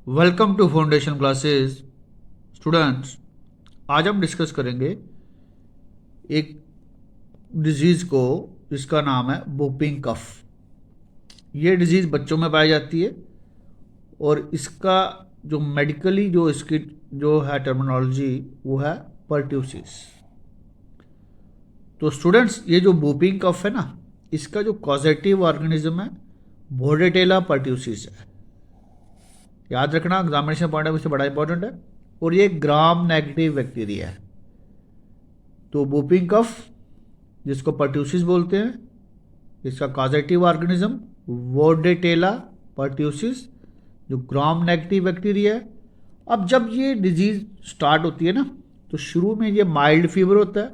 Welcome to foundation classes students. आज हम discuss करेंगे एक डिजीज़ को जिसका नाम है वूपिंग कफ। ये डिजीज़ बच्चों में पाई जाती है और इसका जो मेडिकली जो इसकी जो है टर्मिनोलॉजी वो है पर्ट्यूसिस। तो स्टूडेंट्स, ये जो वूपिंग कफ है ना, इसका जो कॉजेटिव ऑर्गेनिज्म है बोर्डेटेला पर्ट्यूसिस है। याद रखना, एग्जामिनेशन पॉइंट ऑफ व्यू से बड़ा इंपॉर्टेंट है। और ये ग्राम नेगेटिव बैक्टीरिया है। तो वूपिंग कफ जिसको पर्ट्यूसिस बोलते हैं, इसका कॉजेटिव ऑर्गेनिज्म वोर्डेटेला पर्ट्यूसिस जो ग्राम नेगेटिव बैक्टीरिया है। अब जब ये डिजीज स्टार्ट होती है ना, तो शुरू में ये माइल्ड फीवर होता है,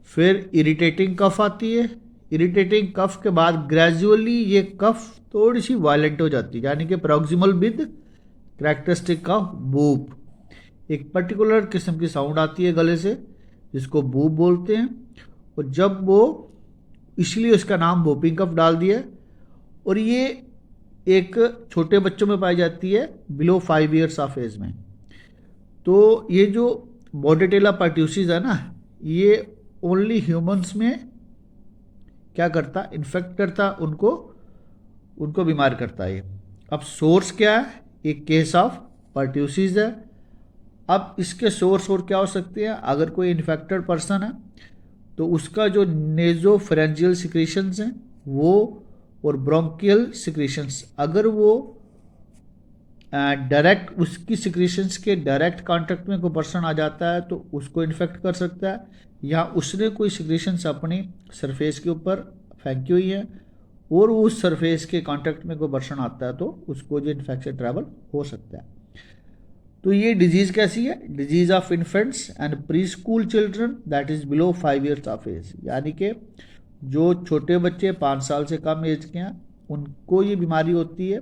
फिर इरिटेटिंग कफ आती है। इरिटेटिंग कफ के बाद ग्रेजुअली ये कफ थोड़ी सी वायलेंट हो जाती है, यानी कि प्रोक्सिमल विद कैरेक्टरिस्टिक का बूप। एक पर्टिकुलर किस्म की साउंड आती है गले से जिसको बूप बोलते हैं। और जब वो, इसलिए उसका नाम वूपिंग कफ डाल दिया। और ये एक छोटे बच्चों में पाई जाती है बिलो 5 ईयर्स ऑफ एज में। तो ये जो बोर्डेटेला पर्ट्यूसिस है ना, ये ओनली ह्यूमंस में क्या करता, इन्फेक्ट करता, उनको बीमार करता है। अब सोर्स क्या है, एक केस ऑफ पर्ट्यूसिस है। अब इसके सोर्स और क्या हो सकते हैं, अगर कोई इन्फेक्टेड पर्सन है तो उसका जो नेजोफेरेंजियल सिक्रीशंस हैं वो, और ब्रोंकियल सिक्रीशंस, अगर वो डायरेक्ट उसकी सिक्रीशंस के डायरेक्ट कांटेक्ट में कोई पर्सन आ जाता है तो उसको इन्फेक्ट कर सकता है। या उसने कोई सिक्रीशंस अपनी सरफेस के ऊपर फेंकी हुई है और उस सरफेस के कांटेक्ट में कोई पर्सन आता है तो उसको जो इन्फेक्शन ट्रैवल हो सकता है। तो ये डिजीज़ कैसी है, disease of infants and pre school children that is below 5 years of age, यानी कि जो छोटे बच्चे 5 साल से कम एज के हैं उनको ये बीमारी होती है।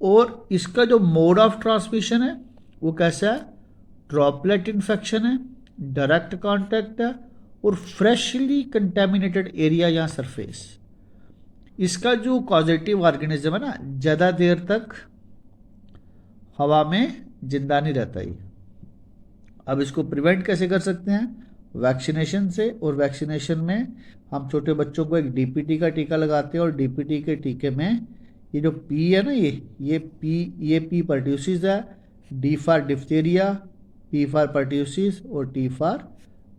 और इसका जो मोड ऑफ ट्रांसमिशन है वो कैसा है, ड्रॉपलेट इन्फेक्शन है, डायरेक्ट कांटेक्ट है और फ्रेशली कंटेमिनेटेड एरिया या सरफेस। इसका जो कॉजेटिव ऑर्गेनिज्म है ना, ज़्यादा देर तक हवा में जिंदा नहीं रहता ही। अब इसको प्रिवेंट कैसे कर सकते हैं, वैक्सीनेशन से। और वैक्सीनेशन में हम छोटे बच्चों को एक डीपीटी का टीका लगाते हैं और डीपीटी के टीके में ये जो पी है ना, ये पी पर्ट्यूसिस है, D for diphtheria, P for pertussis और टी फॉर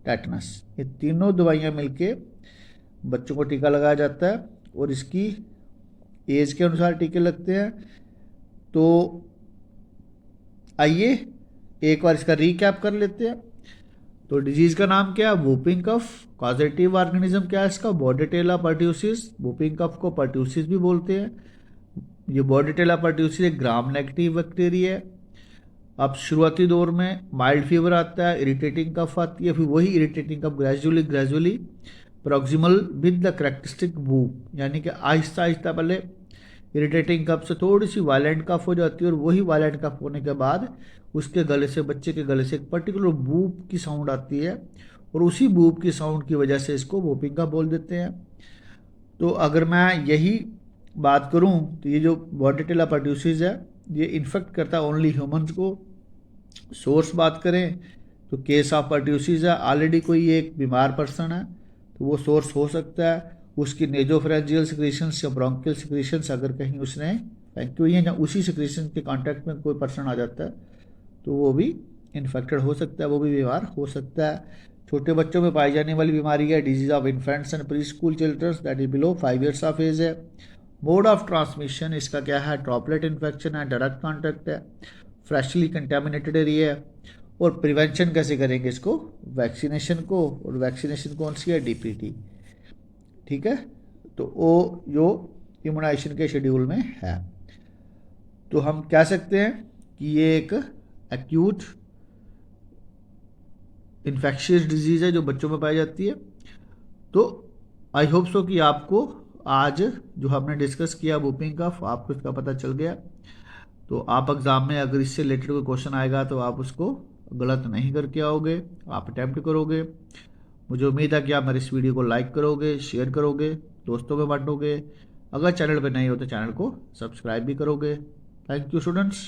टेटनस। ये तीनों दवाइयाँ मिलके बच्चों को टीका लगाया जाता है और इसकी एज के अनुसार टीके लगते हैं। तो आइए एक बार इसका रीकैप कर लेते हैं। तो डिजीज़ का नाम क्या है, वूपिंग कफ। कॉजेटिव ऑर्गेनिज्म क्या है इसका, बोर्डेटेला पर्ट्यूसिस। वूपिंग कफ को पर्ट्यूसिस भी बोलते हैं। ये बोर्डेटेला पर्ट्यूसिस एक ग्राम नेगेटिव बैक्टीरिया है। अब शुरुआती दौर में माइल्ड फीवर आता है, इरिटेटिंग कफ आती है, फिर वही irritating cough gradually proximal with the characteristic whoop, यानी कि आहिस्ता आहिस्ता पहले इरिटेटिंग कफ से थोड़ी सी वायलेंट कफ हो जाती है और वही वायलेंट कफ होने के बाद उसके गले से, बच्चे के गले से एक पर्टिकुलर बूप की साउंड आती है और उसी बूप की साउंड की वजह से इसको वूपिंग कफ बोल देते हैं। तो अगर मैं यही बात करूं तो ये जो बोर्डेटेला पर्ट्यूसिस है ये इन्फेक्ट करता है ओनली ह्यूमंस को। सोर्स बात करें तो केस ऑफ पर्ट्यूसिस है, ऑलरेडी कोई एक बीमार पर्सन है तो वो सोर्स हो सकता है। उसकी नेजोफेरेंजियल सिक्रीशंस या ब्रोंकियल सिक्रीशंस अगर कहीं उसने फेंकी हुई है या उसी सिक्रीशन के कांटेक्ट में कोई पर्सन आ जाता है तो वो भी इन्फेक्टेड हो सकता है, वो भी बीमार हो सकता है। छोटे बच्चों में पाई जाने वाली बीमारी है disease of infants and pre school childrens that is below 5 years of age है। मोड ऑफ ट्रांसमिशन इसका क्या है, ड्रॉपलेट इन्फेक्शन है, डायरेक्ट कॉन्टैक्ट है, फ्रेशली कंटेमिनेटेड एरिया है। और प्रिवेंशन कैसे करेंगे इसको, वैक्सीनेशन को। और वैक्सीनेशन कौन सी है, डीपीटी। ठीक है, तो वो जो इम्यूनाइजेशन के शेड्यूल में है। तो हम कह सकते हैं कि ये एक एक्यूट इन्फेक्शियस डिजीज़ है जो बच्चों में पाई जाती है। तो आई होप सो कि आपको आज जो हमने डिस्कस किया वूपिंग कफ, आपको इसका पता चल गया। तो आप एग्ज़ाम में अगर इससे रिलेटेड कोई क्वेश्चन आएगा तो आप उसको गलत नहीं करके आओगे, आप अटैम्प्ट करोगे। मुझे उम्मीद है कि आप मेरे इस वीडियो को लाइक करोगे, शेयर करोगे, दोस्तों में बांटोगे। अगर चैनल पर नए हो तो चैनल को सब्सक्राइब भी करोगे। Thank you students.